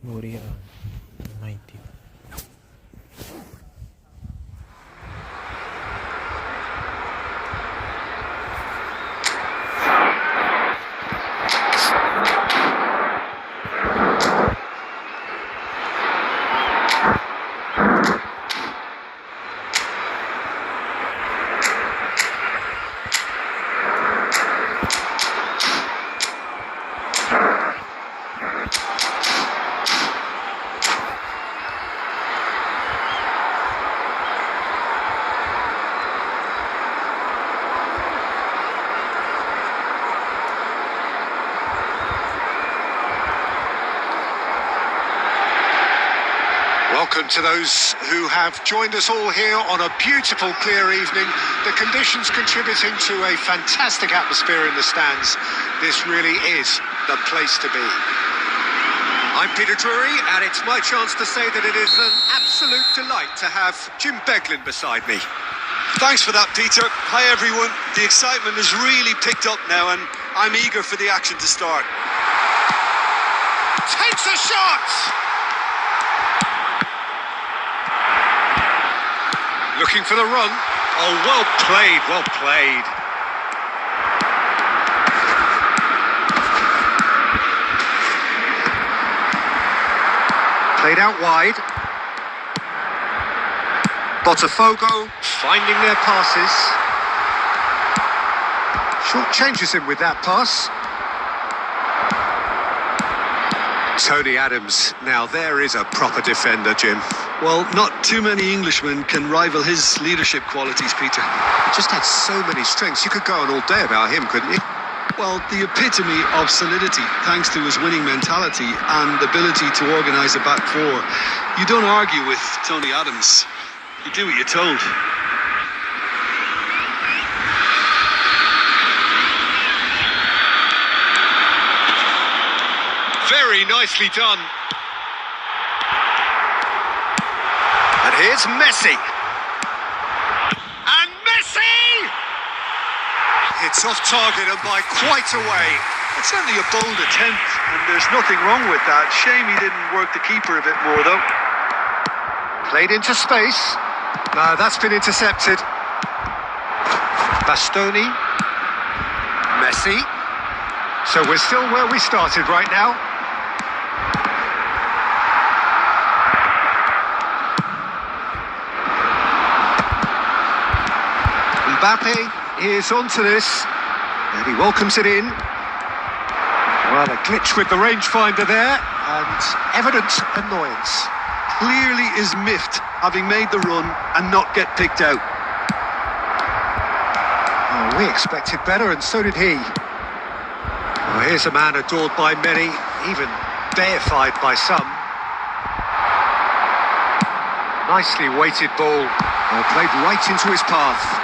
Morirà United. Welcome to those who have joined us all here on a beautiful, clear evening. The conditions contributing to a fantastic atmosphere in the stands. This really is the place to be. I'm Peter Drury, and it's my chance to say that it is an absolute delight to have Jim Beglin beside me. Thanks for that, Peter. Hi, everyone. The excitement has really picked up now, and I'm eager for the action to start. Takes a shot! Looking for the run. Oh, well played, well played. Played out wide. Botafogo finding their passes. Short changes him with that pass. Tony Adams. Now there is a proper defender, Jim. Well, not too many Englishmen can rival his leadership qualities, Peter. Just had so many strengths. You could go on all day about him, couldn't you? Well, the epitome of solidity, thanks to his winning mentality and ability to organise a back four. You don't argue with Tony Adams. You do what you're told. Very nicely done. And here's Messi. And Messi! It's off target and by quite a way. It's certainly a bold attempt, and there's nothing wrong with that. Shame he didn't work the keeper a bit more, though. Played into space. No, that's been intercepted. Bastoni. Messi. So we're still where we started right now. Mbappe is onto this, and he welcomes it in. Well, a glitch with the rangefinder there, and evident annoyance. Clearly is miffed, having made the run and not get picked out. Oh, we expected better, and so did he. Oh, here's a man adored by many, even deified by some. Nicely weighted ball, played right into his path.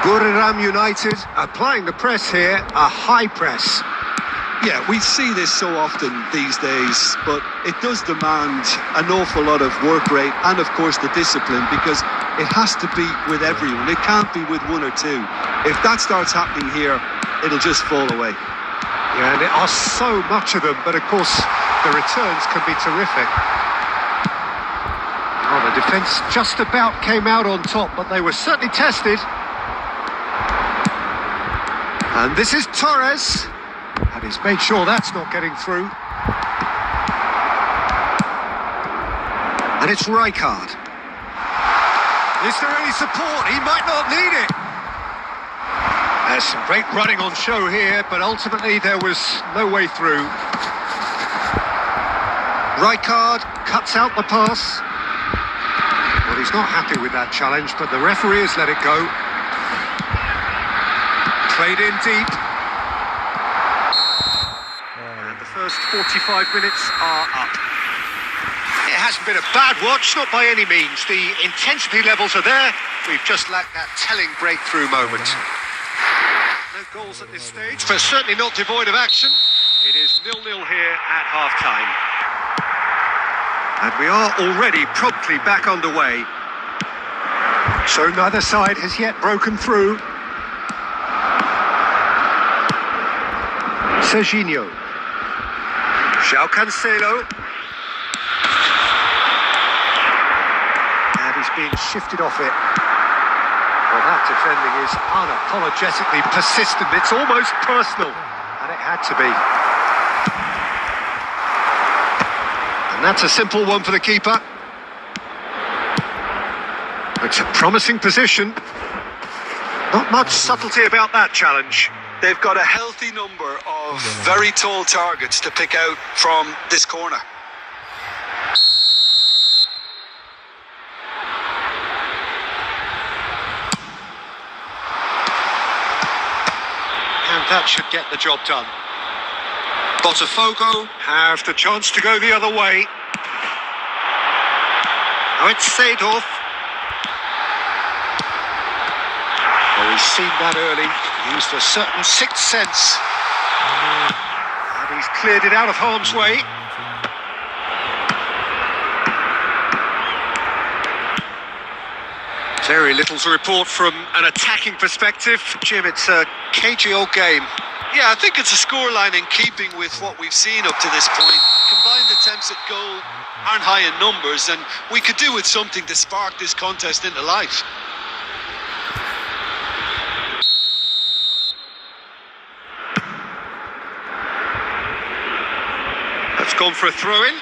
Buriram United applying the press here, a high press. Yeah, we see this so often these days, but it does demand an awful lot of work rate and, of course, the discipline, because it has to be with everyone. It can't be with one or two. If that starts happening here, it'll just fall away. Yeah, and there are so much of them, but of course, the returns can be terrific. Oh, the defence just about came out on top, but they were certainly tested. And this is Torres, and his He's made sure that's not getting through. And it's Rijkaard. Is there any support? He might not need it. There's some great running on show here, but ultimately there was no way through. Rijkaard cuts out the pass. Well, he's not happy with that challenge, but the referee has let it go. Played in deep. And the first 45 minutes are up. It hasn't been a bad watch, not by any means. The intensity levels are there. We've just lacked that telling breakthrough moment. No goals at this stage, but certainly not devoid of action. It is 0-0 here at half-time. And we are already promptly back underway. So neither side has yet broken through. Serginho. João Cancelo. And he's being shifted off it. Well, that defending is unapologetically persistent. It's almost personal. And it had to be. And that's a simple one for the keeper. It's a promising position. Not much subtlety about that challenge. They've got a healthy number of very tall targets to pick out from this corner. And that should get the job done. Botafogo have the chance to go the other way. Now it's Seedorf. Well, he's seen that early. He used a certain sixth sense. And he's cleared it out of harm's way. Very little to report from an attacking perspective. Jim, it's a cagey old game. Yeah, I think it's a scoreline in keeping with what we've seen up to this point. Combined attempts at goal aren't high in numbers, and we could do with something to spark this contest into life. That's gone for a throw-in.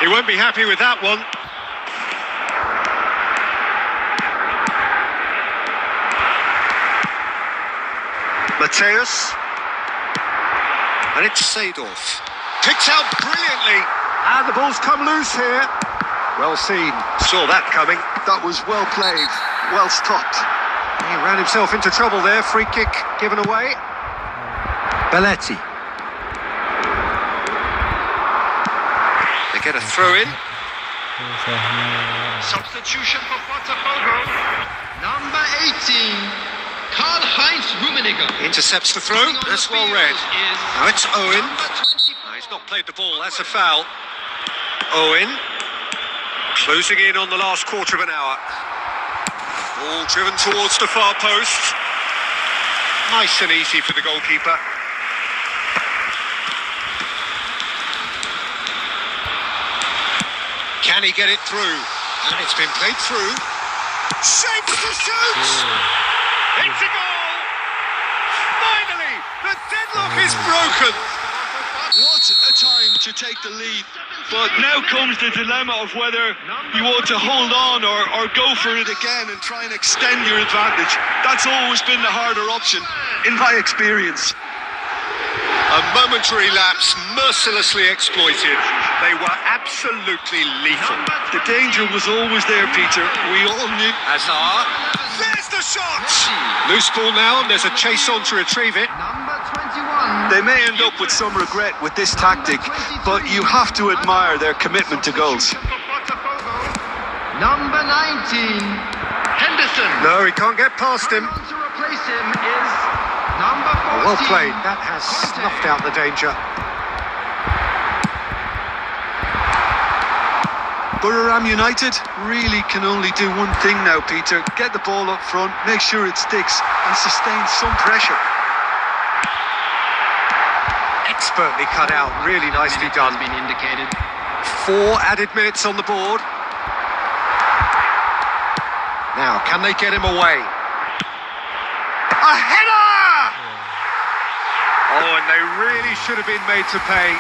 He won't be happy with that one. Mateus. And it's Seedorf. Picked out brilliantly. And the ball's come loose here. Well seen. Saw that coming. That was well played, well stopped. He ran himself into trouble there. Free kick given away. Belletti. They get a throw in. Substitution for Botafogo. Number 18, Karl-Heinz Rummenigge. Intercepts the throw. That's well read. Now it's Owen. No, he's not played the ball. That's a foul. Owen. Closing in on the last quarter of an hour. Ball driven towards the far post. Nice and easy for the goalkeeper. Can he get it through? And it's been played through. Shapes to shoot! It's a goal! Finally, the deadlock is broken! What a time to take the lead. But now comes the dilemma of whether you want to hold on or go for it again and try and extend your advantage. That's always been the harder option, in my experience. A momentary lapse, mercilessly exploited. They were absolutely lethal. The danger was always there, Peter. We all knew. Hazard. There's the shot! Loose ball now, and there's a chase on to retrieve it. Number 21. They may end up with some regret with this tactic, but you have to admire their commitment to goals. Number 19, Henderson. No, he can't get past him. Coming on to replace him is number 14. Well played, that has snuffed out the danger. Borough United really can only do one thing now, Peter. Get the ball up front, make sure it sticks, and sustain some pressure. Expertly cut out, really nicely done. Has been indicated. 4 added minutes on the board. Now, can they get him away? really should have been made to pay.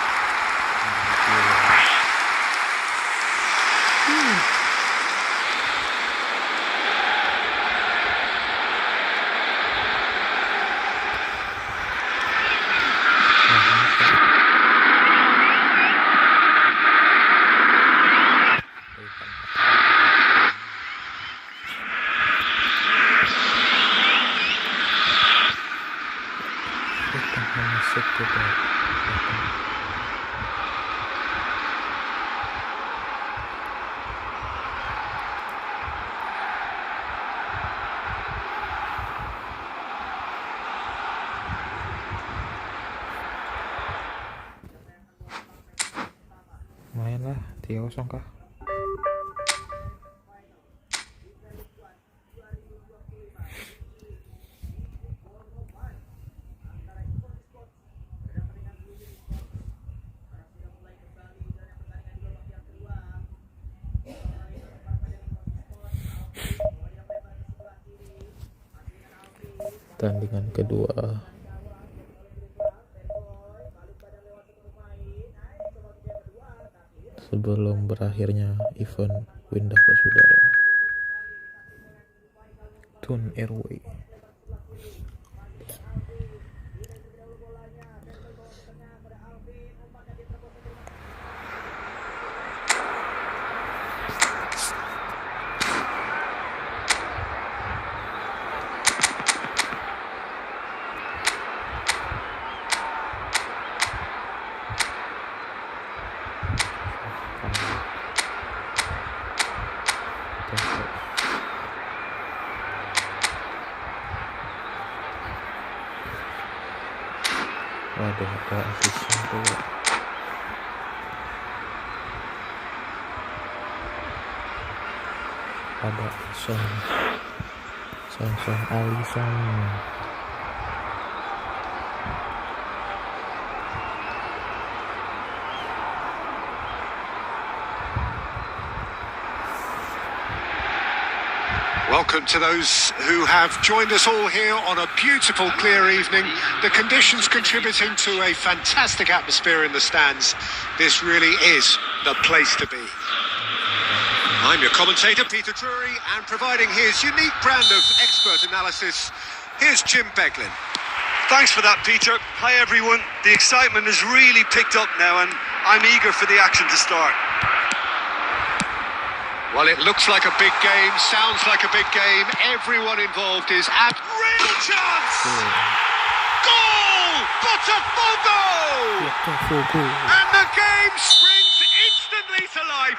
Masuk ke belakang. Lumayan lah, 3-0 kah? Pertandingan kedua sebelum berakhirnya event windah basudara Tun Airway. Waduh, ada asisten tuh. Ada Son Alisson. Welcome to those who have joined us all here on a beautiful, clear evening. The conditions contributing to a fantastic atmosphere in the stands. This really is the place to be. I'm your commentator, Peter Drury, and providing his unique brand of expert analysis, here's Jim Beglin. Thanks for that, Peter. Hi, everyone. The excitement has really picked up now, and I'm eager for the action to start. Well, it looks like a big game, sounds like a big game. Everyone involved is at real chance! Goal! Botafogo! And the game springs instantly to life.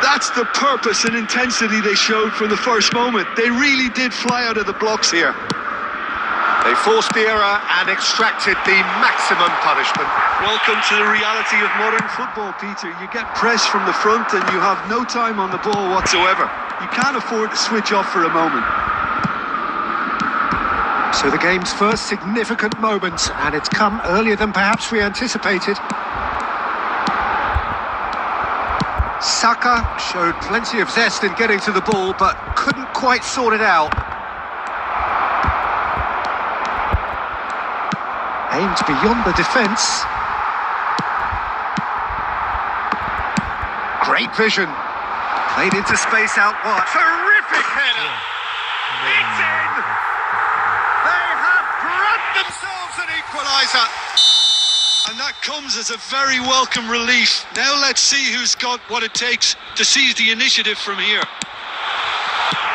That's the purpose and intensity they showed from the first moment. They really did fly out of the blocks here. They forced the error and extracted the maximum punishment. Welcome to the reality of modern football, Peter. You get pressed from the front and you have no time on the ball whatsoever. You can't afford to switch off for a moment. So the game's first significant moment, and it's come earlier than perhaps we anticipated. Saka showed plenty of zest in getting to the ball, but couldn't quite sort it out. Aimed beyond the defence. Great vision. Played into space out wide. Terrific header. It's in. They have grabbed themselves an equaliser. And that comes as a very welcome relief. Now let's see who's got what it takes to seize the initiative from here.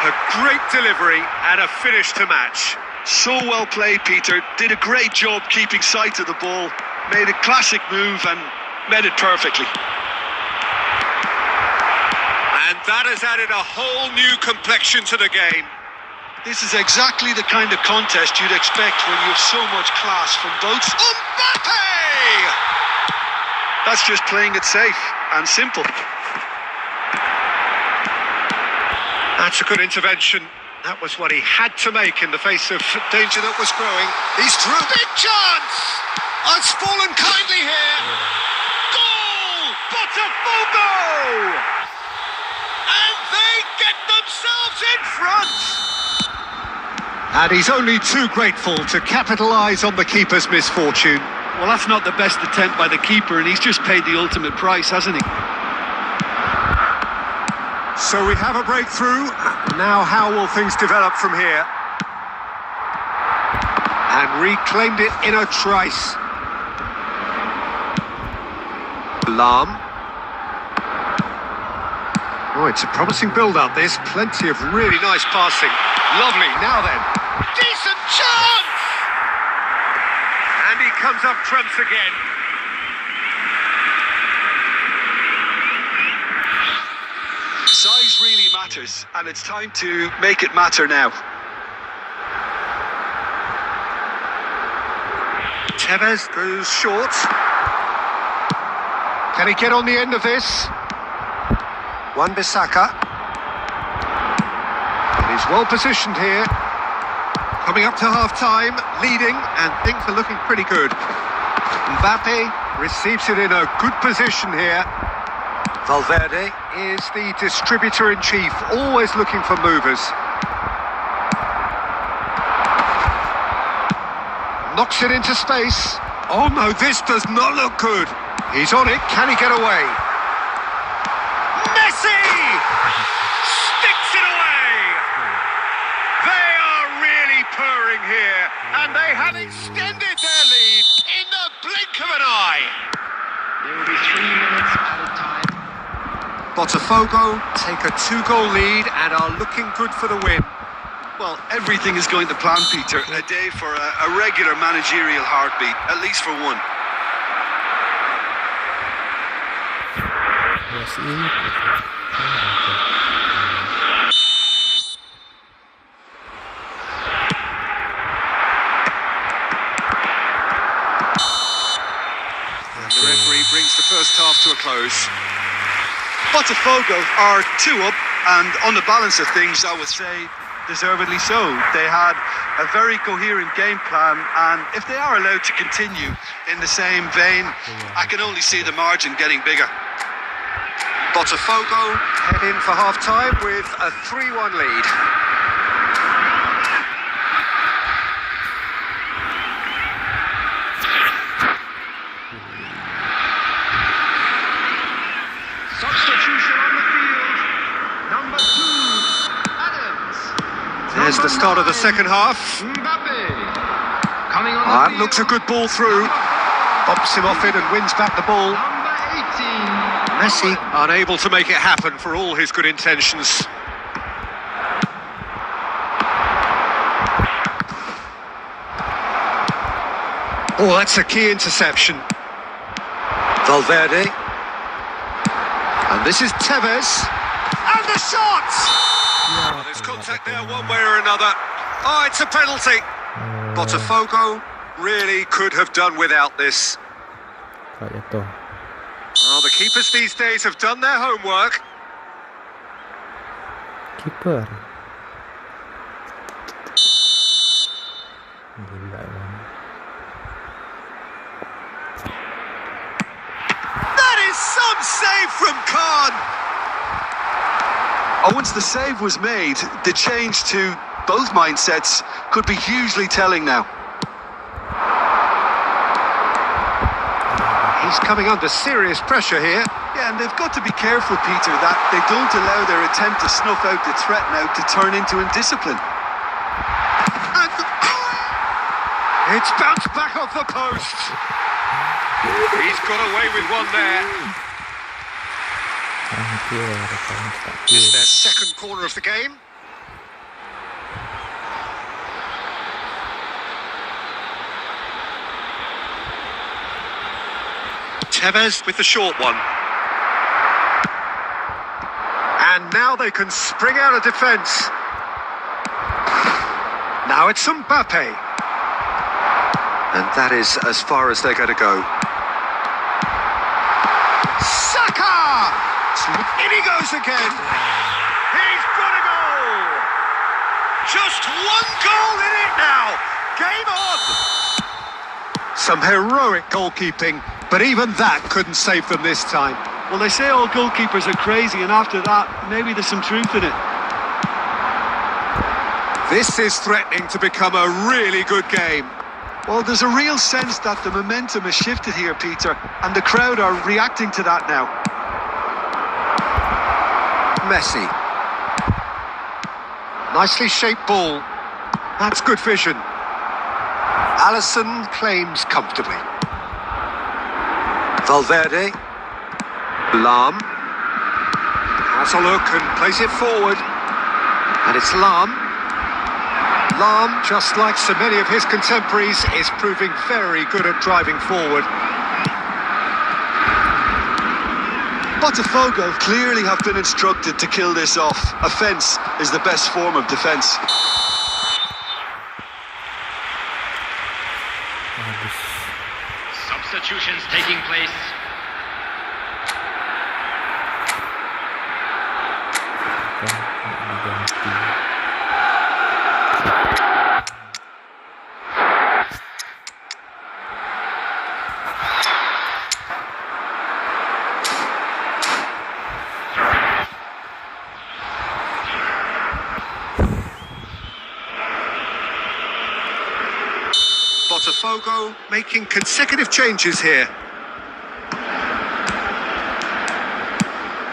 A great delivery and a finish to match. So well played, Peter. Did a great job keeping sight of the ball. Made a classic move and met it perfectly. And that has added a whole new complexion to the game. This is exactly the kind of contest you'd expect when you have so much class from both. Mbappe! That's just playing it safe and simple. That's a good intervention. That was what he had to make in the face of danger that was growing. He's through. Big chance! It's fallen kindly here. Goal! Botafogo! And they get themselves in front. And he's only too grateful to capitalise on the keeper's misfortune. Well, that's not the best attempt by the keeper, and he's just paid the ultimate price, hasn't he? So we have a breakthrough. Now how will things develop from here? And reclaimed it in a trice. Alarm. Oh, it's a promising build-up, this. Plenty of really nice passing. Lovely, now then. Decent chance! And he comes up trumps again. Size really matters, and it's time to make it matter now. Tevez goes short. Can he get on the end of this? Wan-Bissaka. And he's well positioned here. Coming up to half-time, leading, and things are looking pretty good. Mbappe receives it in a good position here. Valverde is the distributor-in-chief, always looking for movers. Knocks it into space. Oh no, this does not look good. He's on it, can he get away? Messi! Sticks it away! They are really purring here, and they have extended their lead in the blink of an eye. There will be 3 minutes added time. Botafogo take a 2-goal lead and are looking good for the win. Well, everything is going to plan, Peter. A day for a regular managerial heartbeat, at least for one. And the referee brings the first half to a close. Botafogo are 2 up, and on the balance of things, I would say deservedly so. They had a very coherent game plan, and if they are allowed to continue in the same vein, I can only see the margin getting bigger. Botafogo head in for half-time with a 3-1 lead. Substitution on the field. Number 2, Adams. There's the start of the second half. Mbappe. Coming on the That field. looks a good ball through. Bumps him off it and wins back the ball. Number 18. Messi unable to make it happen for all his good intentions. Oh, that's a key interception. Valverde. And this is Tevez. And the shot! Oh, there's contact there one way or another. Oh, it's a penalty. Botafogo really could have done without this. Well, the keepers these days have done their homework. Keeper. Gila emang. That is some save from Khan. Oh, once the save was made, the change to both mindsets could be hugely telling now. He's coming under serious pressure here. Yeah, and they've got to be careful, Peter, that they don't allow their attempt to snuff out the threat now to turn into indiscipline. And it's bounced back off the post. He's got away with one there. It's their second corner of the game. Tevez with the short one. And now they can spring out of defence. Now it's Mbappe. And that is as far as they're going to go. Saka! In he goes again. He's got a goal. Just one goal in it now. Game on. Some heroic goalkeeping, but even that couldn't save them this time. Well, they say all goalkeepers are crazy, and after that, maybe there's some truth in it. This is threatening to become a really good game. Well, there's a real sense that the momentum has shifted here, Peter, and the crowd are reacting to that now. Messi. Nicely shaped ball. That's good vision. Alisson claims comfortably. Valverde. Lam. Has a look and plays it forward. And it's Lam. Lam, just like so many of his contemporaries, is proving very good at driving forward. Botafogo clearly have been instructed to kill this off. Offence is the best form of defence. Habis. Substitutions taking place. Diganti. Botafogo making consecutive changes here.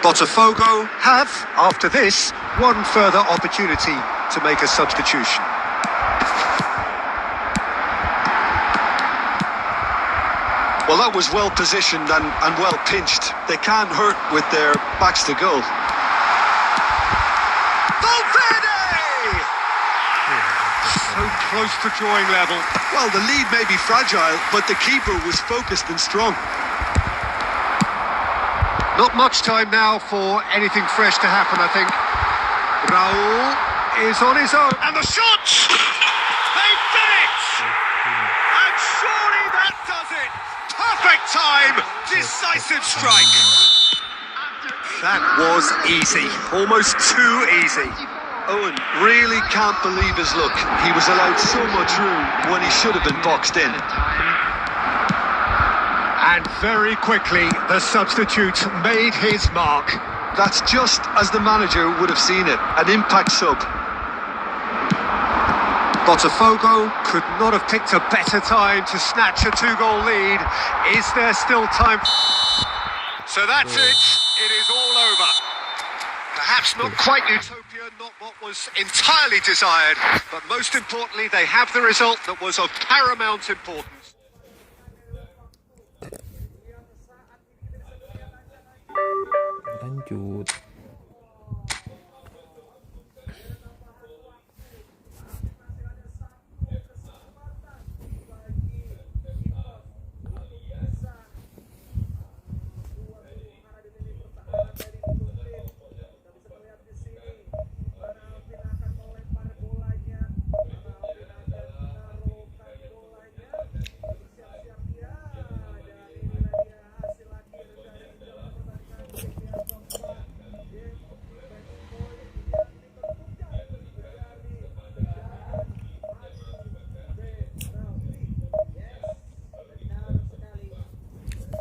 Botafogo have, after this, one further opportunity to make a substitution. Well, that was well positioned and well pinched. They can't hurt with their backs to goal. Valverde! So close to drawing level. Well, the lead may be fragile, but the keeper was focused and strong. Not much time now for anything fresh to happen, I think. Raul is on his own. And the shot! They've done it! And surely that does it! Perfect time! Decisive strike! That was easy. Almost too easy. Owen really can't believe his luck. He was allowed so much room when he should have been boxed in. And very quickly, the substitute made his mark. That's just as the manager would have seen it, an impact sub. Botafogo could not have picked a better time to snatch a two-goal lead. Is there still time? So that's it. It is all over. Perhaps not quite utopia, not what was entirely desired, but most importantly, they have the result that was of paramount importance. Lanjut.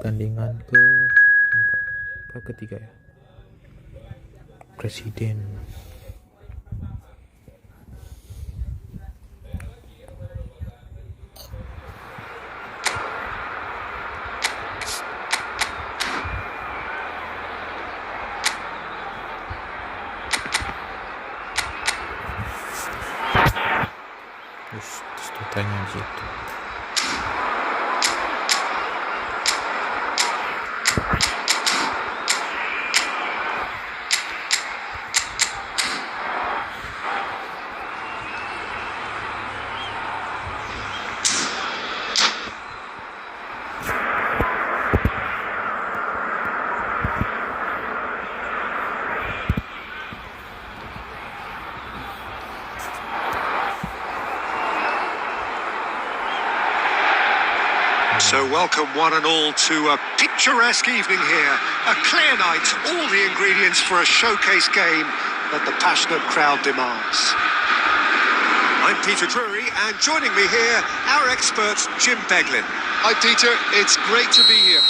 Pertandingan ketiga ya. Presiden. Terus tanya di situ. So welcome one and all to a picturesque evening here. A clear night, all the ingredients for a showcase game that the passionate crowd demands. I'm Peter Drury, and joining me here, our expert, Jim Beglin. Hi Peter, it's great to be here.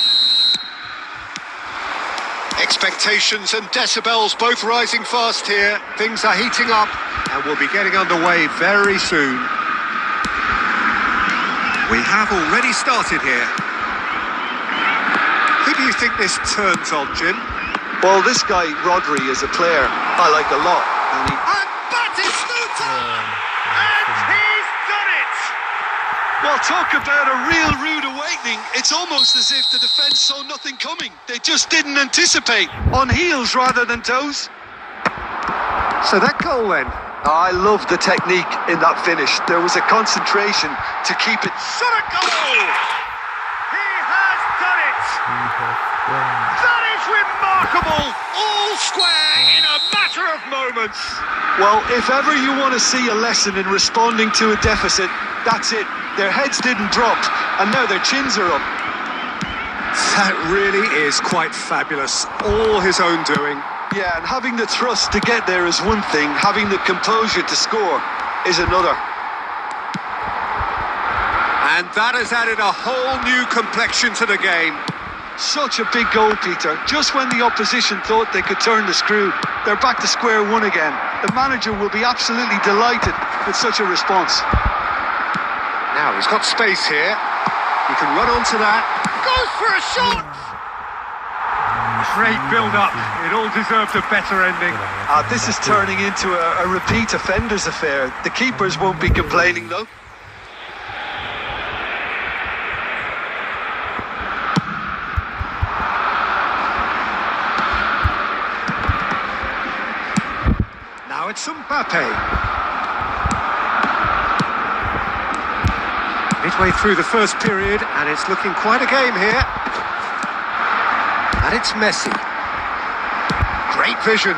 Expectations and decibels both rising fast here. Things are heating up and we'll be getting underway very soon. We have already started here. Who do you think this turns on, Jim? Well, this guy, Rodri, is a player I like a lot. And And Batistuta! And he's done it! well, talk about a real rude awakening. It's almost as if the defence saw nothing coming. They just didn't anticipate. On heels rather than toes. So that goal then. I love the technique in that finish. There was a concentration to keep it. Shot a goal! He has done it! That is remarkable! All square in a matter of moments! Well, if ever you want to see a lesson in responding to a deficit, that's it. Their heads didn't drop, and now their chins are up. That really is quite fabulous. All his own doing. Yeah, and having the thrust to get there is one thing, having the composure to score is another. And that has added a whole new complexion to the game. Such a big goal, Peter. Just when the opposition thought they could turn the screw, they're back to square one again. The manager will be absolutely delighted with such a response. Now he's got space here. He can run onto that. Goes for a shot! Great build-up. It all deserved a better ending. This is turning into a repeat offenders affair. The keepers won't be complaining, though. Now it's Mbappe. Midway through the first period, and it's looking quite a game here. And it's Messi. Great vision.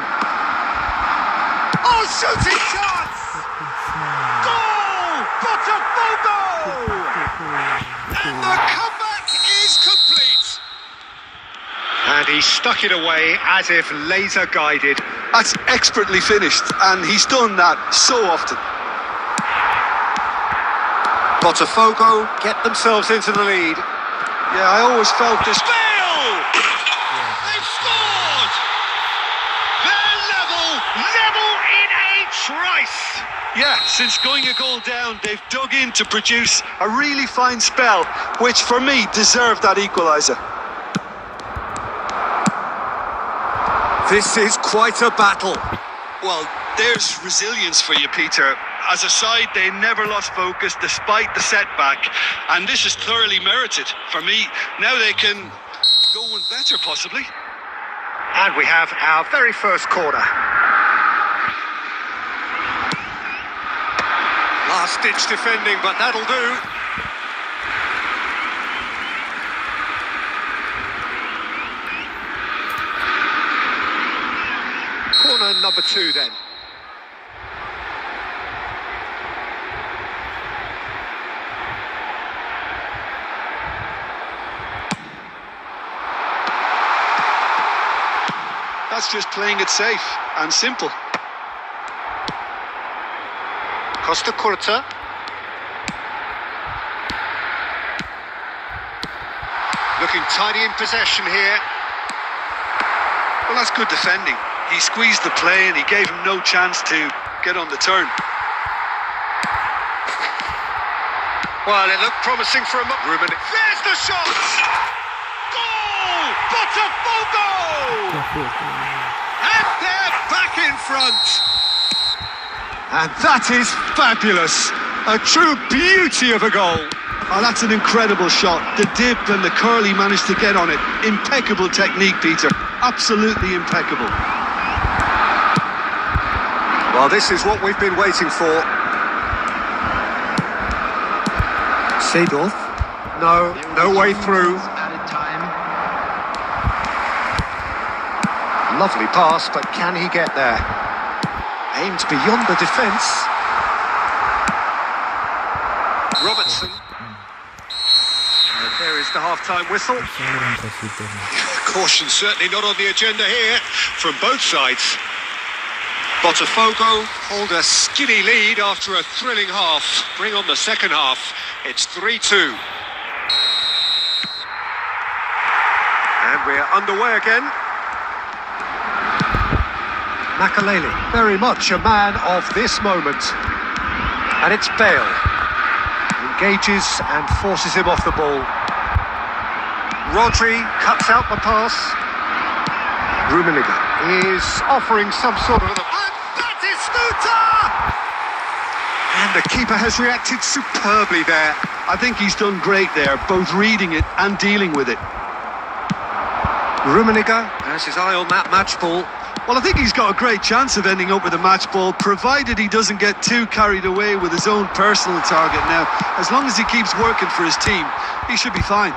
Oh, shooting chance! Goal! Botafogo! And the comeback is complete. And he stuck it away as if laser guided. That's expertly finished, and he's done that so often. Botafogo get themselves into the lead. Yeah, I always felt this. They've scored! They're level in a trice! Yeah, since going a goal down, they've dug in to produce a really fine spell, which for me deserved that equaliser. This is quite a battle. Well, there's resilience for you, Peter. As a side, they never lost focus despite the setback, and this is thoroughly merited. For me, now they can go one better, possibly. And we have our very first corner. Last-ditch defending, but that'll do. Corner number 2 then. That's just playing it safe and simple. Costa Curta. Looking tidy in possession here. Well, that's good defending. He squeezed the play and he gave him no chance to get on the turn. Well, it looked promising for a moment. There's the shot! Goal! Botafogo! And they're back in front. And that is fabulous. A true beauty of a goal. Oh, that's an incredible shot. The dip and the curl he managed to get on it. Impeccable technique, Peter. Absolutely impeccable. Well, this is what we've been waiting for. Seedorf. No way through. Lovely pass, but can he get there? Aimed beyond the defence. Robertson. And there is the half-time whistle. Caution certainly not on the agenda here from both sides. Botafogo hold a skinny lead after a thrilling half. Bring on the second half. It's 3-2. And we're underway again. Makalele, very much a man of this moment. And it's Bale. Engages and forces him off the ball. Rodri cuts out the pass. Rummenigge is offering some sort of... And that is Stuta! And the keeper has reacted superbly there. I think he's done great there, both reading it and dealing with it. Rummenigge has his eye on that match ball. Well, I think he's got a great chance of ending up with a match ball, provided he doesn't get too carried away with his own personal target now. As long as he keeps working for his team, he should be fine.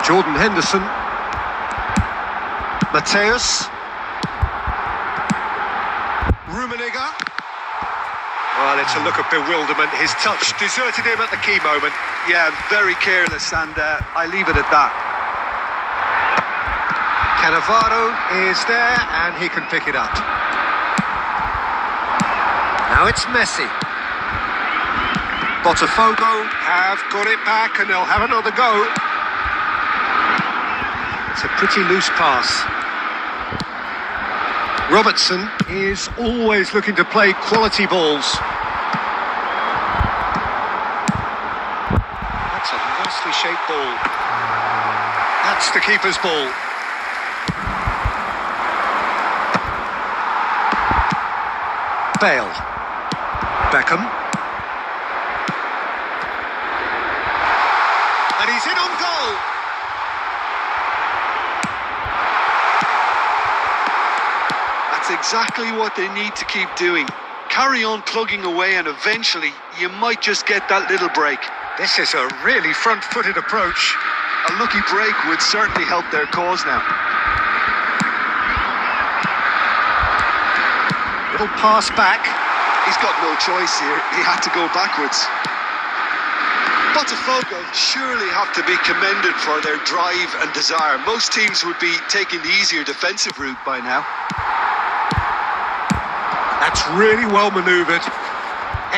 Jordan Henderson. Mateus. Rummenigge. Well, it's a look of bewilderment. His touch deserted him at the key moment. Yeah, very careless, and I leave it at that. Cannavaro is there, and he can pick it up. Now it's Messi. Botafogo have got it back, and they'll have another go. It's a pretty loose pass. Robertson is always looking to play quality balls. That's a nicely shaped ball. That's the keeper's ball. Bale. Beckham. And he's in on goal. That's exactly what they need to keep doing. Carry on plugging away, and eventually you might just get that little break. This is a really front-footed approach. A lucky break would certainly help their cause now. Little pass back. He's got no choice here. He had to go backwards. Botafogo surely have to be commended for their drive and desire. Most teams would be taking the easier defensive route by now. That's really well manoeuvred.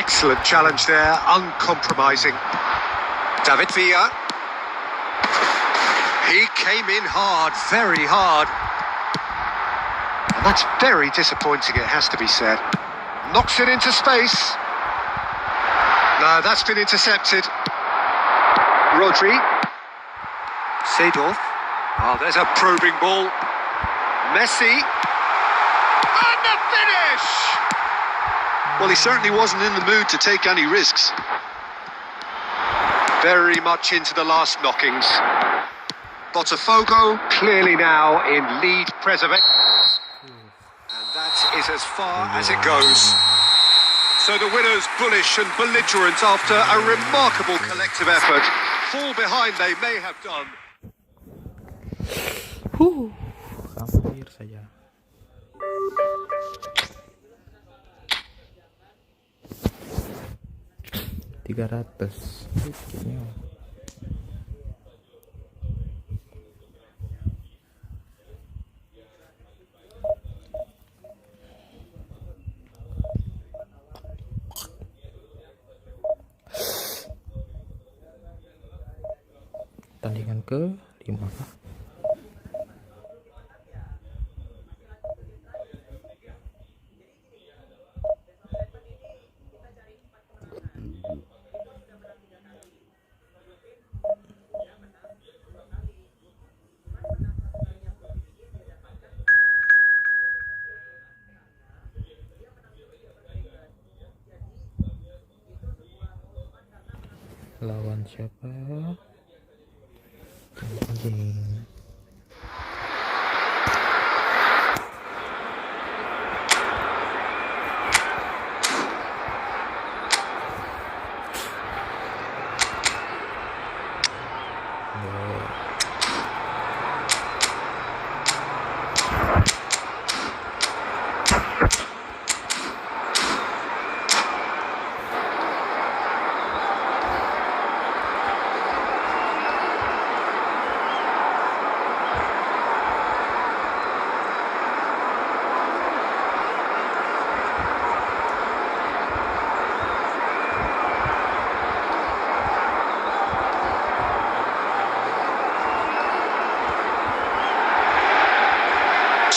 Excellent challenge there, uncompromising. David Villa. He came in hard, very hard. And that's very disappointing, it has to be said. Knocks it into space. No, that's been intercepted. Rodri. Seedorf. Oh, there's a probing ball. Messi. And the finish! Well, he certainly wasn't in the mood to take any risks. Very much into the last knockings. Botafogo clearly now in lead preservation. And that is as far as it goes. So the winners bullish and belligerent after a remarkable collective effort. Fall behind they may have done. Hampir saja. $300. Tandingan ke-5 kah? Lawan siapa? Anjing.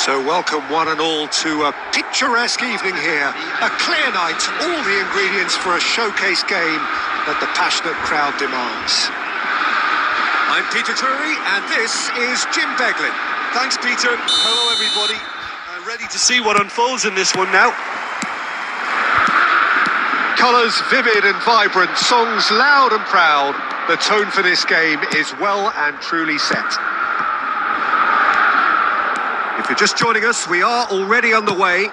So welcome one and all to a picturesque evening here. A clear night, all the ingredients for a showcase game that the passionate crowd demands. I'm Peter Drury and this is Jim Beglin. Thanks, Peter. Hello, everybody. Ready to see what unfolds in this one now. Colours vivid and vibrant, songs loud and proud. The tone for this game is well and truly set. If you're just joining us, we are already underway.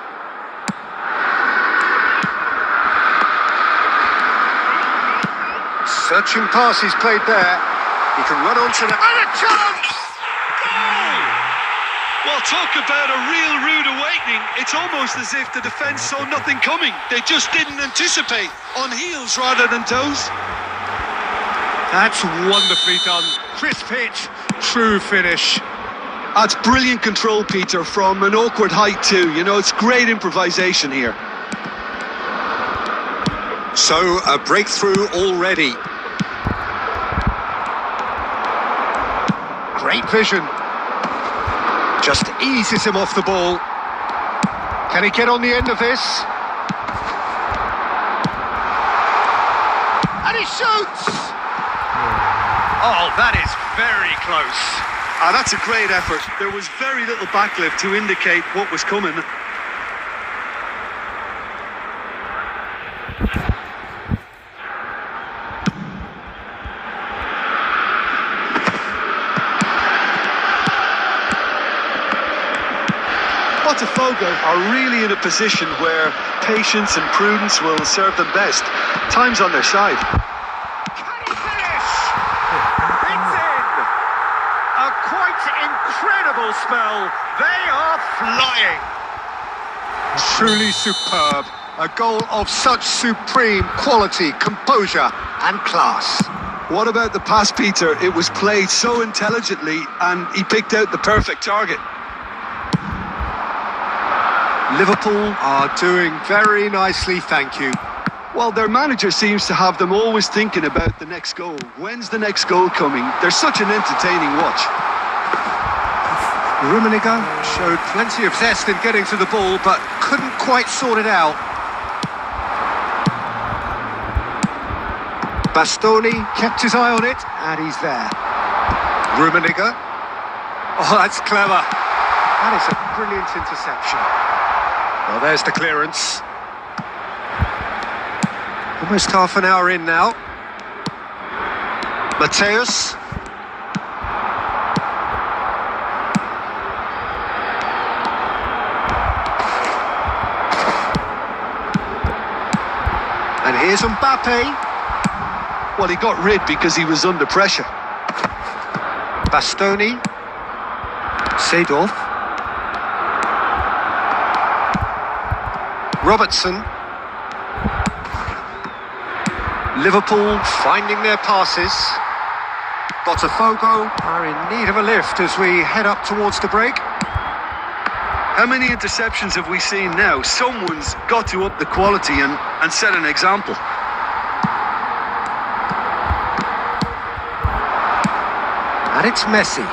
Searching pass is played there. He can run onto the... And a chance! Goal! Well, talk about a real rude awakening. It's almost as if the defence saw nothing coming. They just didn't anticipate. On heels rather than toes. That's wonderfully done. Crisp hit, true finish. That's brilliant control, Peter, from an awkward height too. You know, it's great improvisation here. So, a breakthrough already. Great vision. Just eases him off the ball. Can he get on the end of this? And he shoots! Oh, that is very close. That's a great effort. There was very little backlift to indicate what was coming. Botafogo are really in a position where patience and prudence will serve them best. Time's on their side. Can he finish? It's in! A quite incredible spell. They are flying. Truly superb. A goal of such supreme quality, composure and class. What about the pass, Peter? It was played so intelligently and he picked out the perfect target. Liverpool are doing very nicely, thank you. Well, their manager seems to have them always thinking about the next goal. When's the next goal coming? They're such an entertaining watch. Rummenigge showed plenty of zest in getting to the ball, but couldn't quite sort it out. Bastoni kept his eye on it, and he's there. Rummenigge. Oh, that's clever. That is a brilliant interception. Well, there's the clearance. Almost half an hour in now. Mateus. And here's Mbappe. Well, he got rid because he was under pressure. Bastoni. Seedorf. Robertson. Liverpool finding their passes. Botafogo are in need of a lift as we head up towards the break. How many interceptions have we seen now? Someone's got to up the quality and set an example. And it's Messi.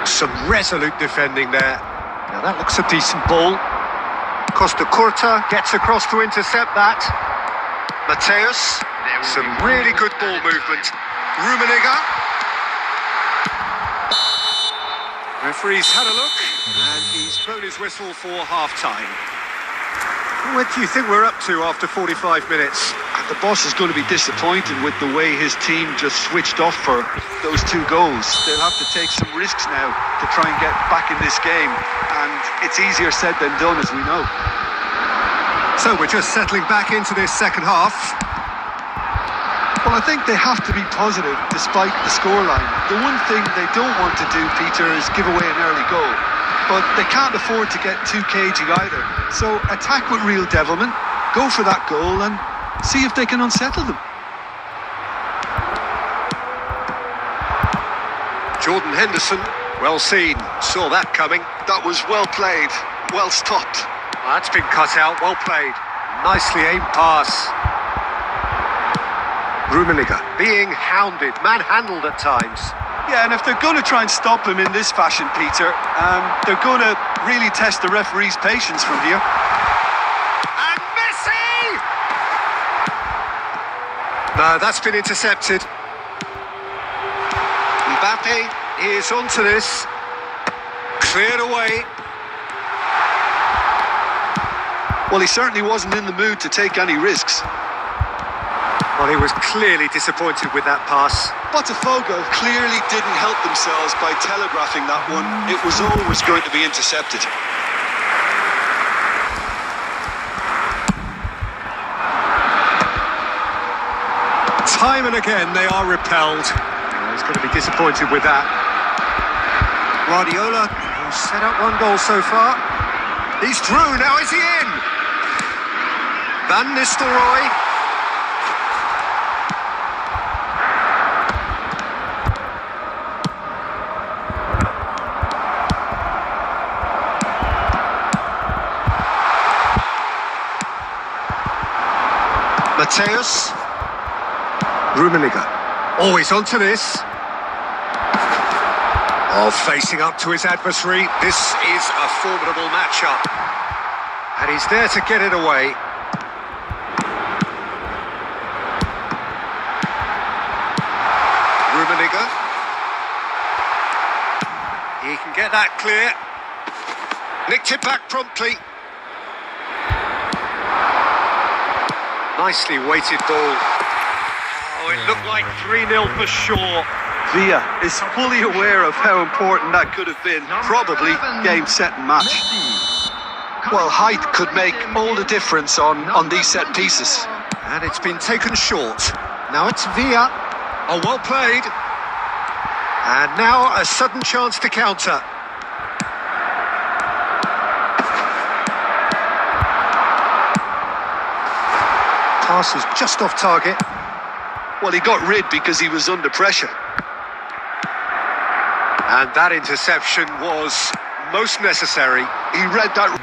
Some resolute defending there. Now that looks a decent ball. Costa Curta gets across to intercept that. Mateus. Some really good ball movement. Rummenigge. Referee's had a look and he's blown his whistle for half-time. What do you think we're up to after 45 minutes? The boss is going to be disappointed with the way his team just switched off for those two goals. They'll have to take some risks now to try and get back in this game, and it's easier said than done, as we know. So we're just settling back into this second half. Well, I think they have to be positive despite the scoreline. The one thing they don't want to do, Peter, is give away an early goal. But they can't afford to get too cagey either. So attack with real devilment, go for that goal and see if they can unsettle them. Jordan Henderson, well seen, saw that coming. That was well played, well stopped. Well, that's been cut out, well played. Nicely aimed pass. Rummenigge being hounded, manhandled at times. Yeah, and if they're going to try and stop him in this fashion, Peter, they're going to really test the referee's patience from here. And Messi! No, that's been intercepted. Mbappe is onto this. Cleared away. Well, he certainly wasn't in the mood to take any risks. Well, he was clearly disappointed with that pass. Botafogo clearly didn't help themselves by telegraphing that one. It was always going to be intercepted. Time and again they are repelled. He's going to be disappointed with that. Guardiola, who's set up one goal so far. He's through, now is he in? Van Nistelrooy. Mateus. Rummenigge. Always onto this. Oh, facing up to his adversary. This is a formidable matchup. And he's there to get it away. Rummenigge. He can get that clear. Nicked it back promptly. Nicely weighted ball. Oh, it looked like 3-0 for sure. Villa is fully aware of how important that could have been. Probably game, set and match. Well, height could make all the difference on these set pieces. And it's been taken short. Now it's Villa. Oh, well played. And now a sudden chance to counter. Pass is just off target. Well, he got rid because he was under pressure. And that interception was most necessary. He read that.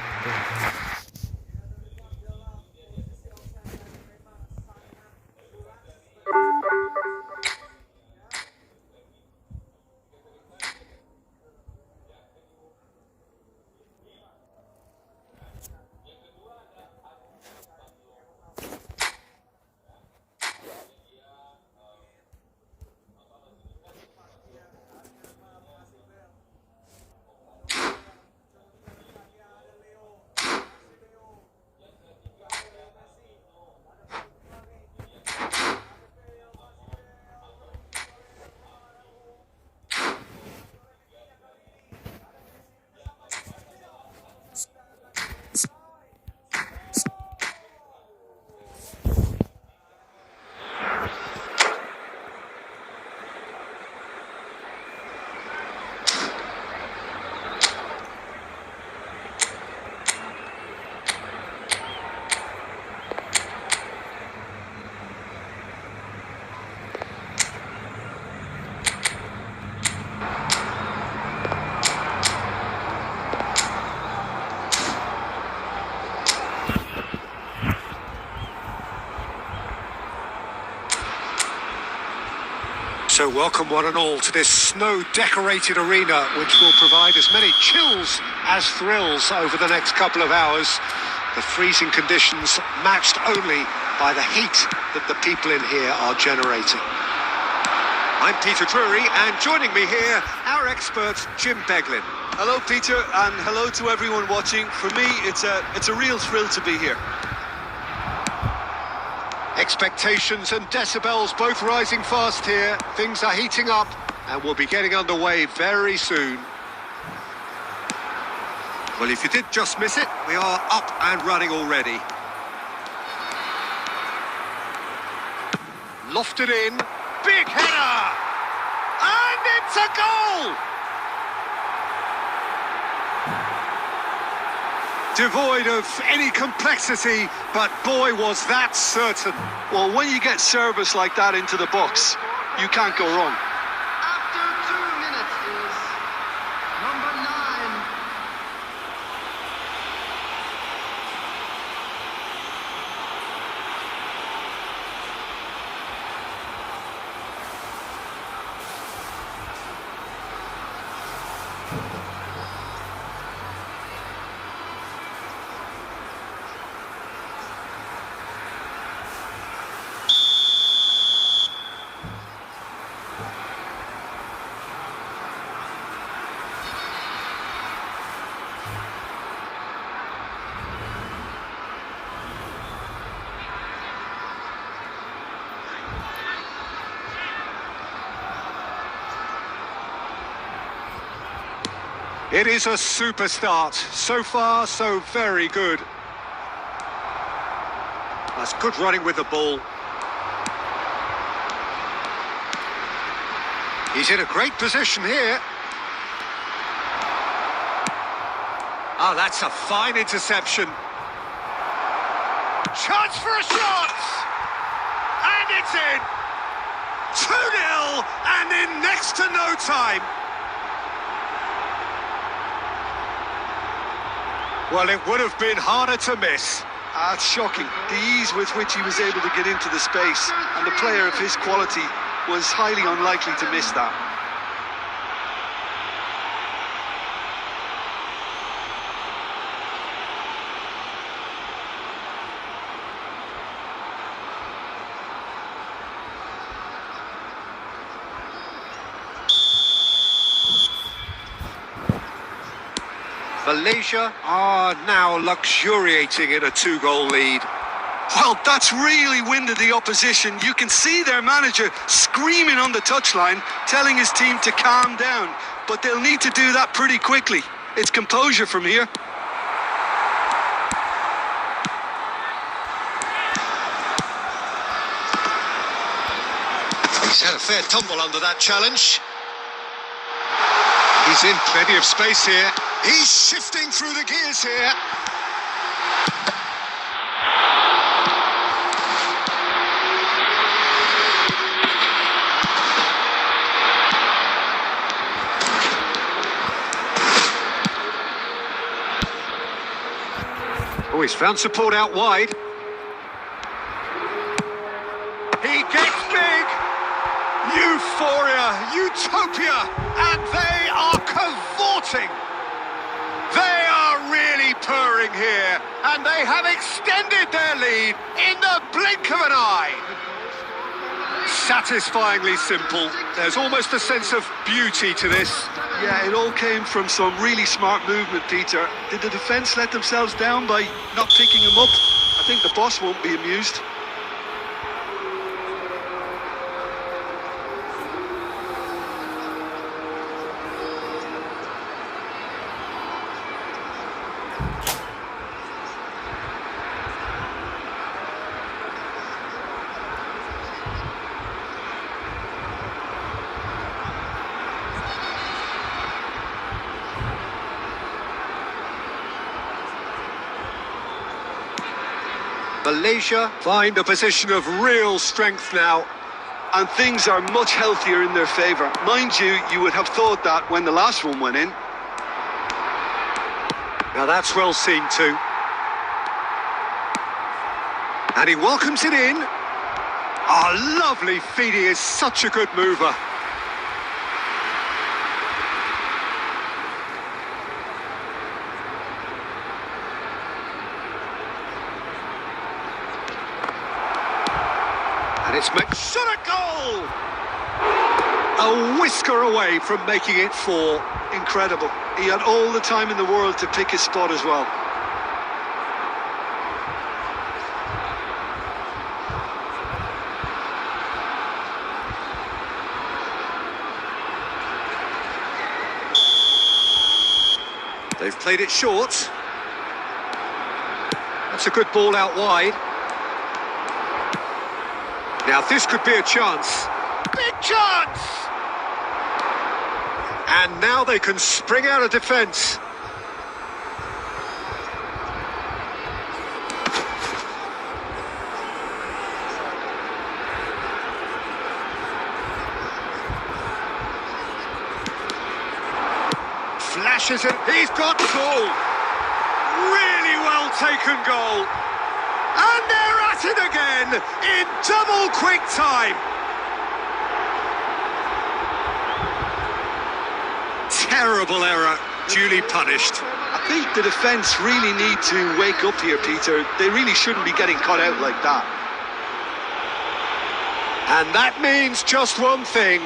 So welcome one and all to this snow-decorated arena, which will provide as many chills as thrills over the next couple of hours. The freezing conditions matched only by the heat that the people in here are generating. I'm Peter Drury, and joining me here, our expert Jim Beglin. Hello, Peter, and hello to everyone watching. For me, it's a real thrill to be here. Expectations and decibels both rising fast here. Things are heating up and we'll be getting underway very soon. Well, if you did just miss it, we are up and running already. Lofted in, big header! And it's a goal! Devoid of any complexity, but boy, was that certain. Well, when you get service like that into the box, you can't go wrong. After 2 minutes is number 9. It is a super start. So far, so very good. That's good running with the ball. He's in a great position here. Oh, that's a fine interception. Chance for a shot! And it's in! 2-0 and in next to no time. Well, it would have been harder to miss. It's shocking. The ease with which he was able to get into the space, and the player of his quality was highly unlikely to miss that. Malaysia are now luxuriating in a 2-goal lead. Well, that's really winded the opposition. You can see their manager screaming on the touchline, telling his team to calm down. But they'll need to do that pretty quickly. It's composure from here. He's had a fair tumble under that challenge. He's in plenty of space here. He's shifting through the gears here. Oh, he's found support out wide. He gets big. Euphoria, utopia, and they are cavorting. They are really purring here, and they have extended their lead in the blink of an eye. Satisfyingly simple. There's almost a sense of beauty to this. Yeah, it all came from some really smart movement, Peter. Did the defence let themselves down by not picking him up? I think the boss won't be amused. Malaysia find a position of real strength now. And things are much healthier in their favour. Mind you, you would have thought that when the last one went in. Now that's well seen too. And he welcomes it in. Oh, lovely feed. He is such a good mover. And it's made shot a goal! A whisker away from making it 4. Incredible. He had all the time in the world to pick his spot as well. They've played it short. That's a good ball out wide. Now this could be a chance. Big chance! And now they can spring out of defence. Flashes it. He's got goal. Really well taken goal. And they're at it again in double quick time. Terrible error, duly punished. I think the defence really need to wake up here, Peter. They really shouldn't be getting caught out like that. And that means just one thing,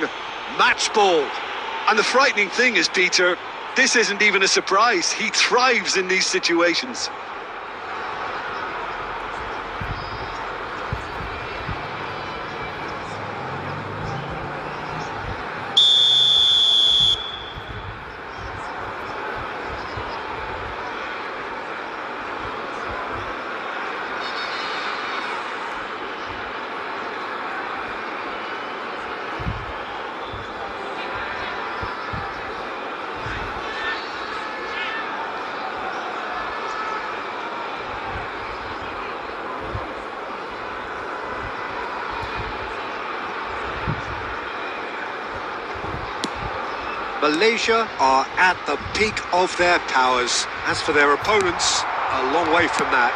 match ball. And the frightening thing is, Peter, this isn't even a surprise. He thrives in these situations. Malaysia are at the peak of their powers. As for their opponents, a long way from that.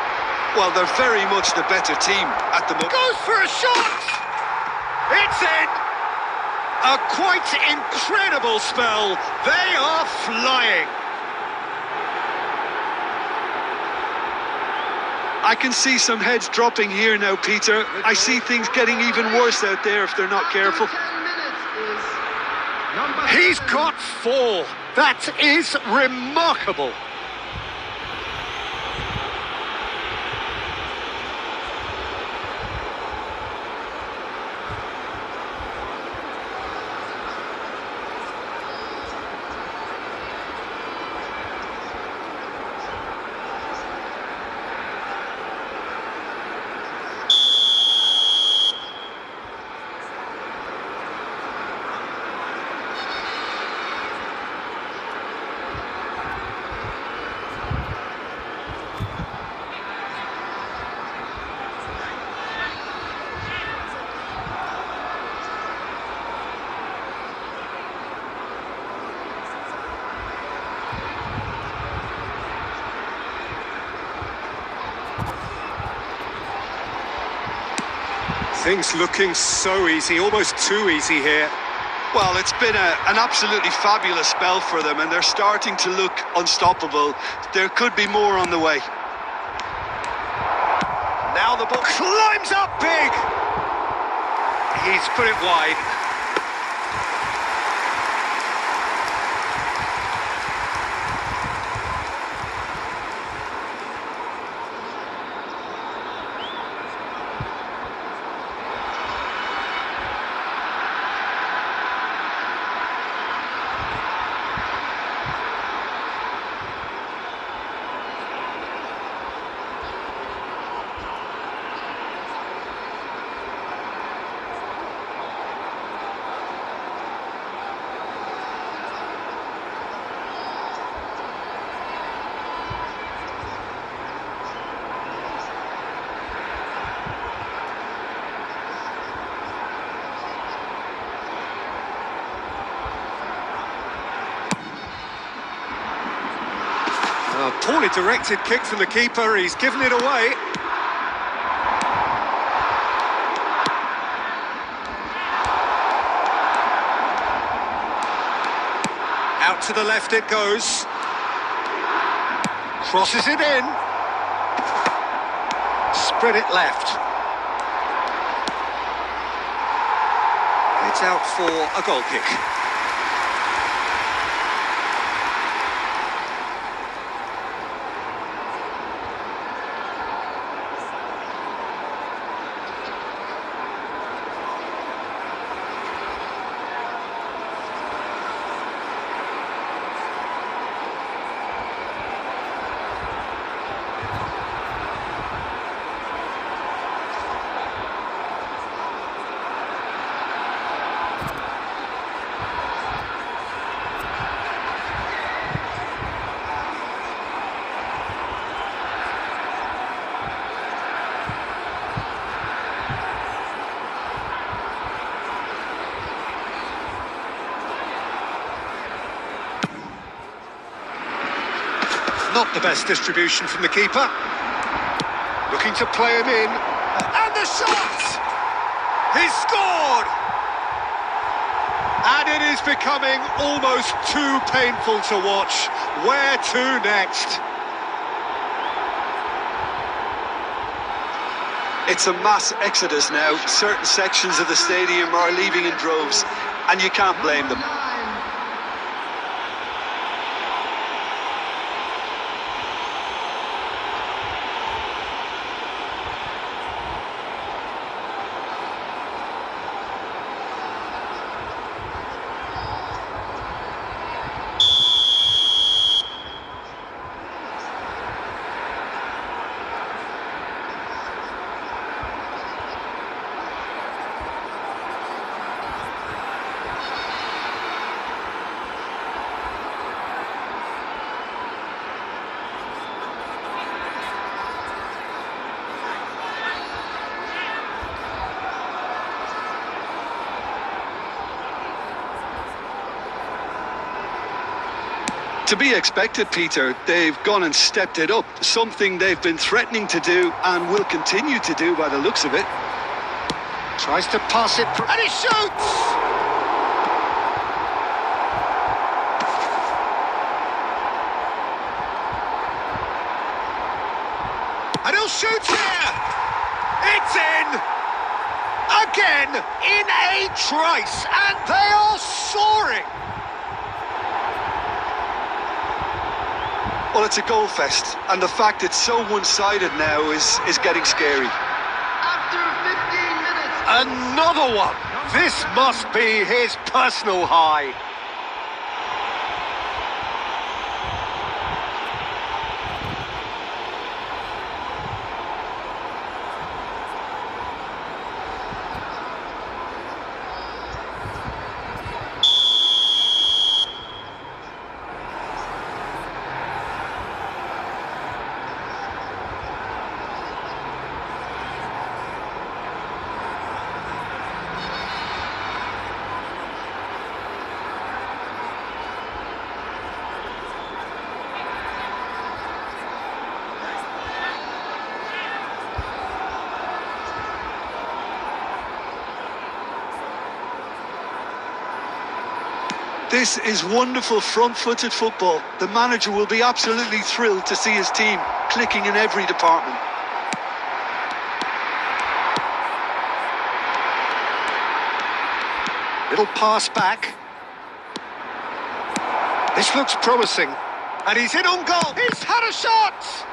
Well, they're very much the better team at the moment. Goes for a shot! It's in! A quite incredible spell. They are flying. I can see some heads dropping here now, Peter. I see things getting even worse out there if they're not careful. 10 minutes is number He's 7. got 4. That is remarkable. Things looking so easy, almost too easy here. Well, it's been an absolutely fabulous spell for them, and they're starting to look unstoppable. There could be more on the way. Now the ball climbs up big. He's put it wide. A poorly directed kick from the keeper, he's given it away. Out to the left it goes. Crosses it in. Spread it left. It's out for a goal kick. Not the best distribution from the keeper. Looking to play him in. And the shot! He's scored! And it is becoming almost too painful to watch. Where to next? It's a mass exodus now. Certain sections of the stadium are leaving in droves, and you can't blame them. 9. To be expected, Peter. They've gone and stepped it up, something they've been threatening to do and will continue to do by the looks of it. Tries to pass it, and he shoots! And he'll shoot here! It's in! Again, in a trice, and they are soaring! Well, it's a goal fest, and the fact it's so one-sided now is getting scary. After 15 minutes. Another one! This must be his personal high. This is wonderful front-footed football. The manager will be absolutely thrilled to see his team clicking in every department. Little pass back. This looks promising. And he's in on goal. He's had a shot!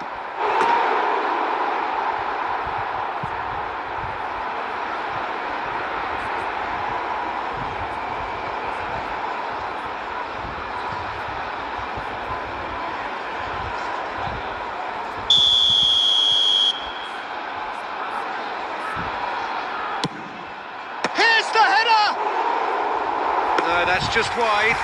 Here's the header! No, that's just wide.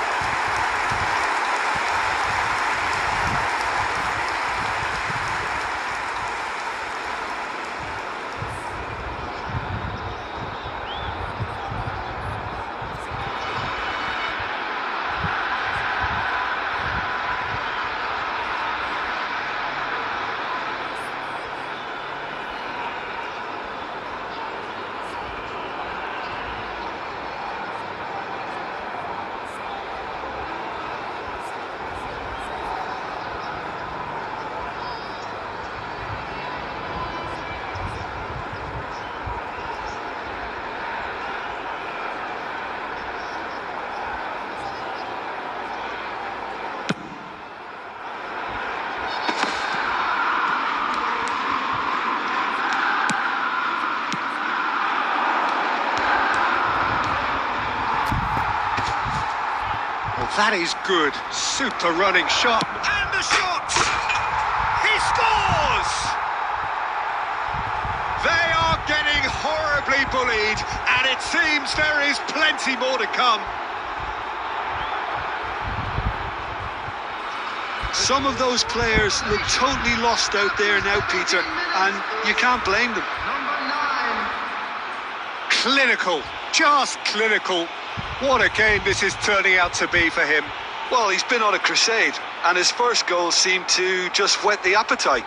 That is good. Super running shot. And the shot! He scores! They are getting horribly bullied, and it seems there is plenty more to come. Some of those players look totally lost out there now, Peter, and you can't blame them. Number 9. Clinical. Just clinical. What a game this is turning out to be for him. Well, he's been on a crusade, and his first goal seemed to just whet the appetite.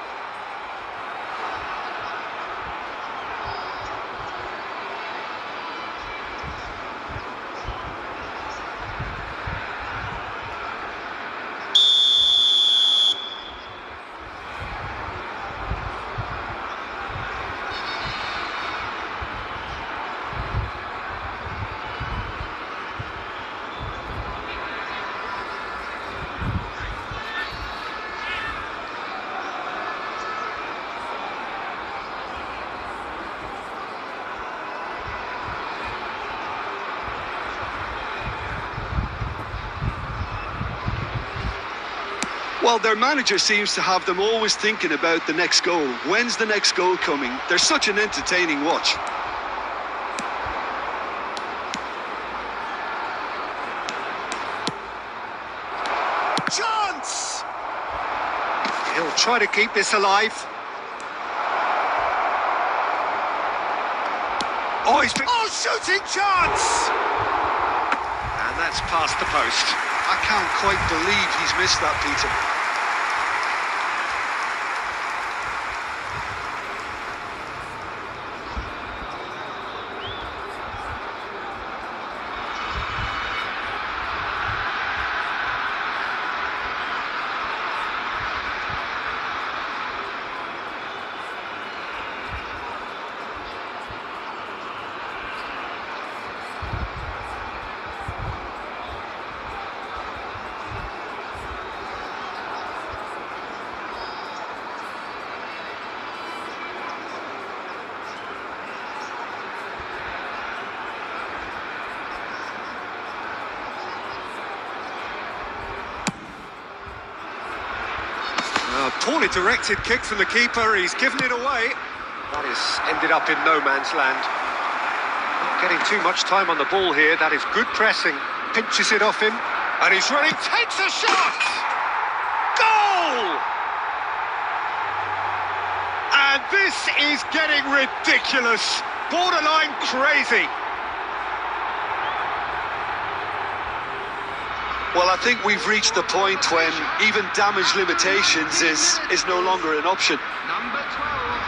Well, their manager seems to have them always thinking about the next goal. When's the next goal coming? They're such an entertaining watch. Chance! He'll try to keep this alive. Oh, shooting chance! And that's past the post. I can't quite believe he's missed that, Peter. A poorly directed kick from the keeper, he's given it away. That has ended up in no man's land. Not getting too much time on the ball here, that is good pressing. Pinches it off him, and he's running, takes a shot! Goal! And this is getting ridiculous, borderline crazy. Well, I think we've reached the point when even damage limitations is no longer an option. Number 12.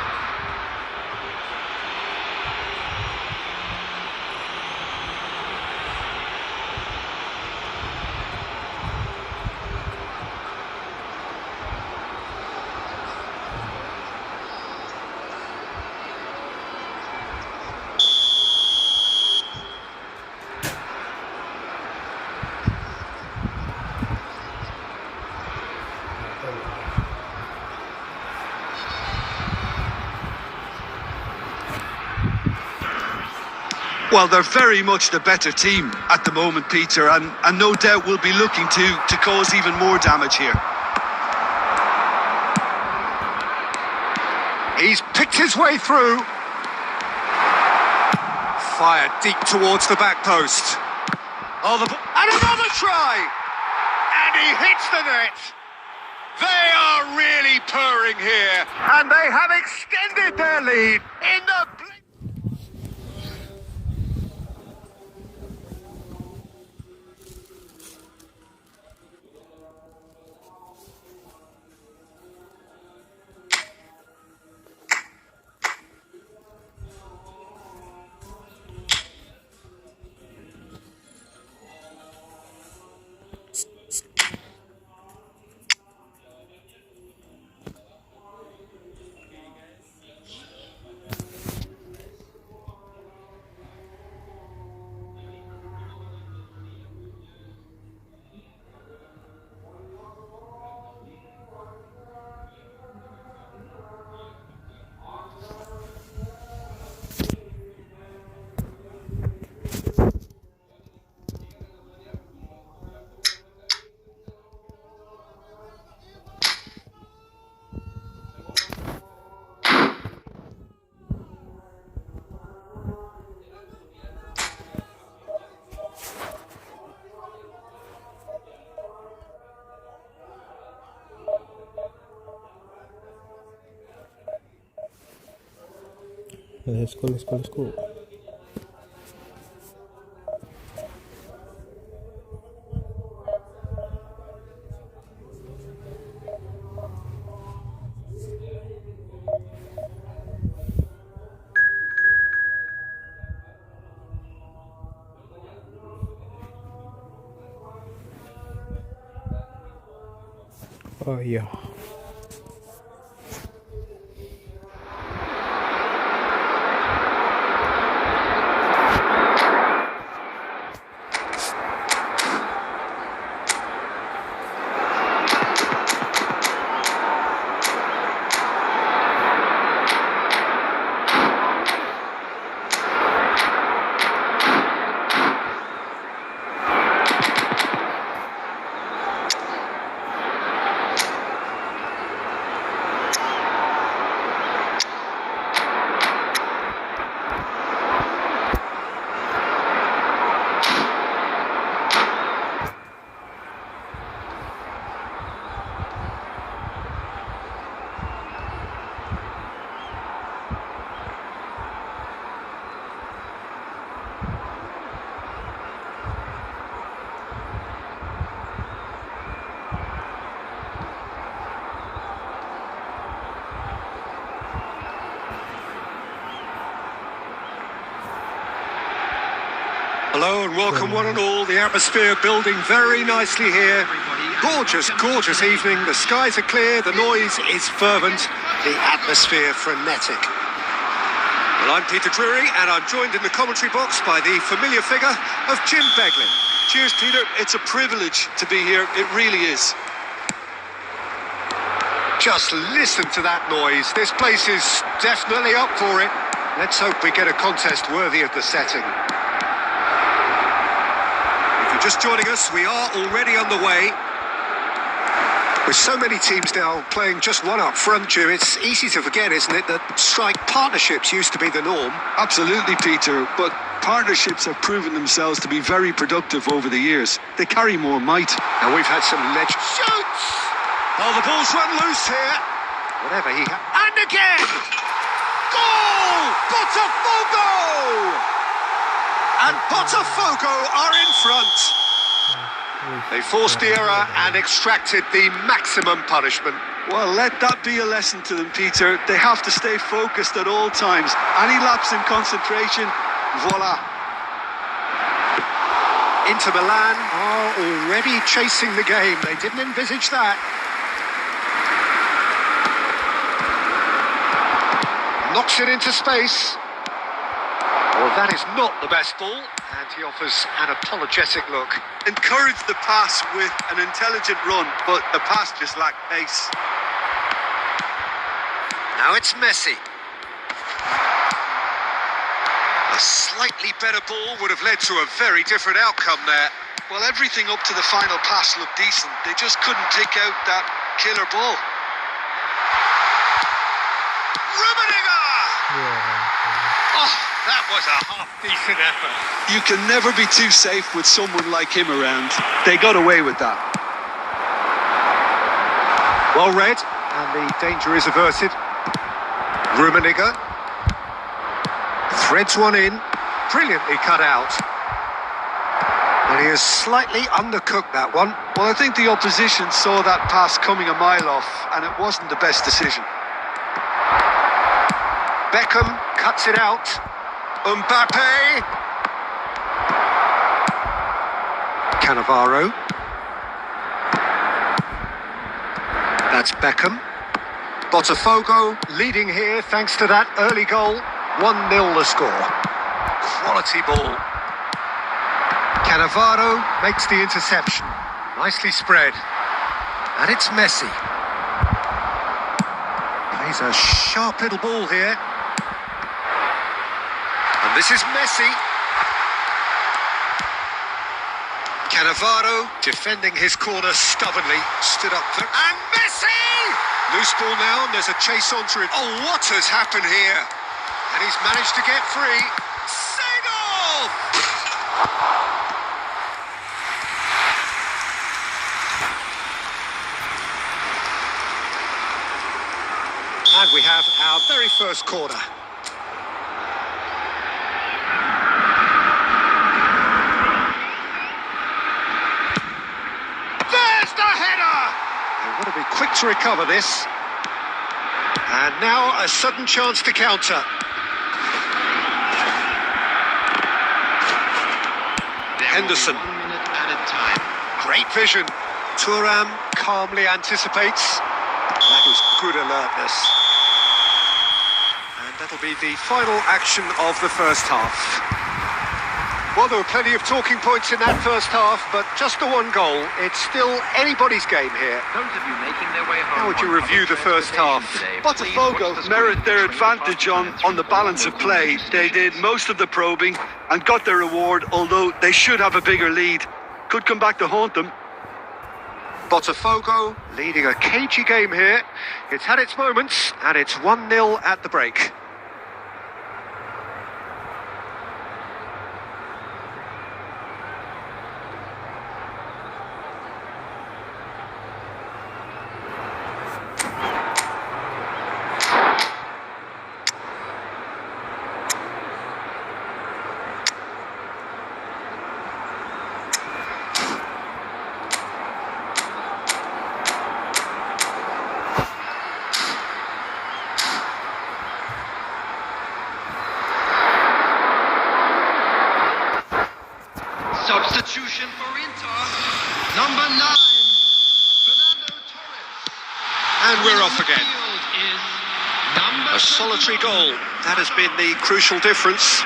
Well, they're very much the better team at the moment, Peter, and no doubt will be looking to cause even more damage here. He's picked his way through. Fired deep towards the back post. Oh, and another try! And he hits the net. They are really purring here. And they have extended their lead in the... Let's go. Oh yeah. Hello and welcome one and all. The atmosphere building very nicely here. Gorgeous, gorgeous evening. The skies are clear, the noise is fervent, the atmosphere frenetic. Well, I'm Peter Drury and I'm joined in the commentary box by the familiar figure of Jim Beglin. Cheers, Peter. It's a privilege to be here. It really is. Just listen to that noise. This place is definitely up for it. Let's hope we get a contest worthy of the setting. If you're just joining us, we are already underway. With so many teams now playing just one up front, Jim, it's easy to forget, isn't it, that strike partnerships used to be the norm. Absolutely, Peter, but partnerships have proven themselves to be very productive over the years. They carry more might. And we've had some legends. Shoots! Oh, the ball's run loose here. Whatever he and again! Goal! Botafogo! And Botafogo are in front. They forced the error and extracted the maximum punishment. Well, let that be a lesson to them, Peter. They have to stay focused at all times. Any lapse in concentration, voila. Inter Milan are already chasing the game. They didn't envisage that. Knocks it into space. Well, that is not the best ball, and he offers an apologetic look. Encourage the pass with an intelligent run, but the pass just lacked pace. Now it's Messi. A slightly better ball would have led to a very different outcome there. Well, everything up to the final pass looked decent. They just couldn't pick out that killer ball. Oh, that was a half-decent effort. You can never be too safe with someone like him around. They got away with that. Well read, and the danger is averted. Rummenigge threads one in, brilliantly cut out. And he has slightly undercooked that one. Well, I think the opposition saw that pass coming a mile off, and it wasn't the best decision. Beckham cuts it out. Mbappe. Cannavaro. That's Beckham. Botafogo leading here thanks to that early goal. 1-0 the score. Quality ball. Cannavaro makes the interception. Nicely spread. And it's Messi. Plays a sharp little ball here. And this is Messi. Cannavaro defending his corner stubbornly. Stood up for... And Messi! Loose ball now, and there's a chase onto it. Oh, what has happened here? And he's managed to get free. Seagull! And we have our very first corner. There's the header! They want to be quick to recover this. And now a sudden chance to counter. Henderson. 1 minute added time. Great vision. Thuram calmly anticipates. That is good alertness. And that'll be the final action of the first half. Well, there were plenty of talking points in that first half, but just the one goal. It's still anybody's game here. Those of you making their way home. How would you review the first half? Botafogo merit their advantage on the balance of play. They did most of the probing and got their reward, although they should have a bigger lead. Could come back to haunt them. Botafogo leading a cagey game here. It's had its moments, and it's 1-0 at the break. Substitution for Inter. Number 9, Fernando Torres. And we're off again. Field is number A solitary 21. goal. That has been the crucial difference.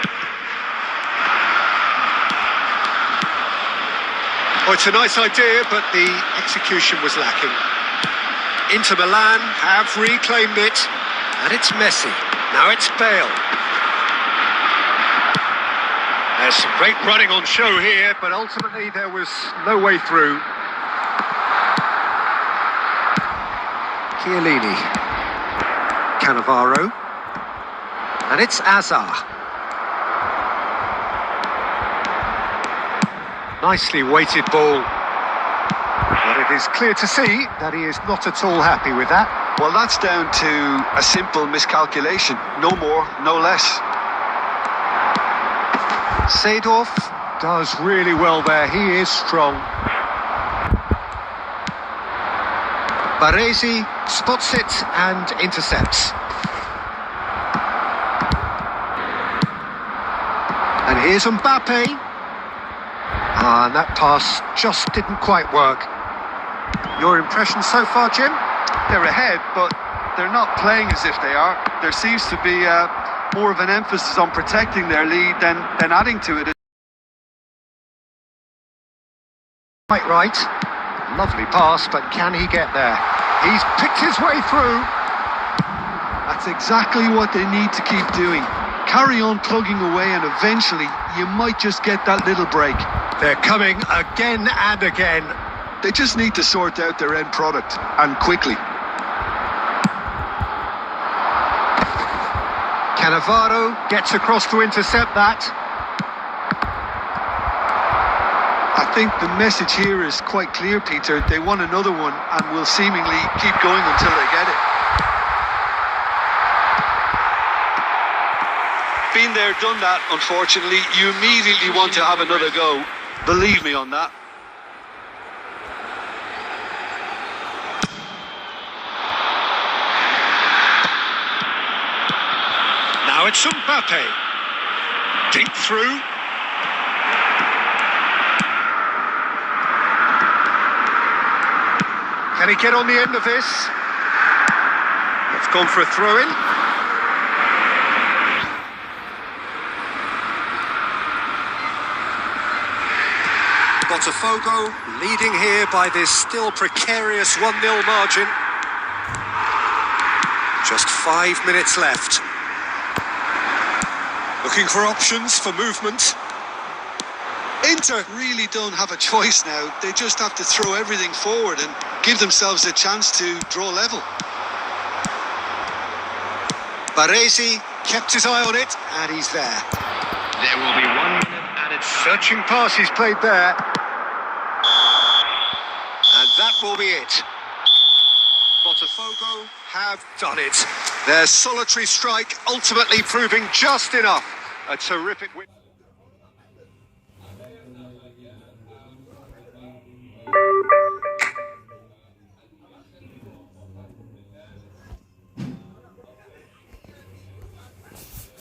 Oh, it's a nice idea, but the execution was lacking. Inter Milan have reclaimed it, and it's Messi. Now it's Bale. There's some great running on show here, but ultimately there was no way through. Chiellini. Cannavaro. And it's Azar. Nicely weighted ball. But it is clear to see that he is not at all happy with that. Well, that's down to a simple miscalculation. No more, no less. Seedorf does really well there. He is strong. Baresi spots it and intercepts. And here's Mbappe. And that pass just didn't quite work. Your impression so far, Jim? They're ahead, but they're not playing as if they are. There seems to be more of an emphasis on protecting their lead than adding to it. Quite right. Lovely pass, but can he get there? He's picked his way through. That's exactly what they need to keep doing. Carry on plugging away, and eventually you might just get that little break. They're coming again and again. They just need to sort out their end product, and quickly. Cannavaro gets across to intercept that. I think the message here is quite clear, Peter. They want another one and will seemingly keep going until they get it. Been there, done that, unfortunately. You immediately want to have another go. Believe me on that. Now it's Mbappe. Deep through. Can he get on the end of this? It's gone for a throw-in. Botafogo leading here by this still precarious 1-0 margin. Just 5 minutes left. Looking for options for movement. Inter really don't have a choice now. They just have to throw everything forward and give themselves a chance to draw level. Baresi kept his eye on it, and he's there. There will be 1 minute added time. Searching pass he's played there. And that will be it. Botafogo have done it. Their solitary strike ultimately proving just enough. A terrific win.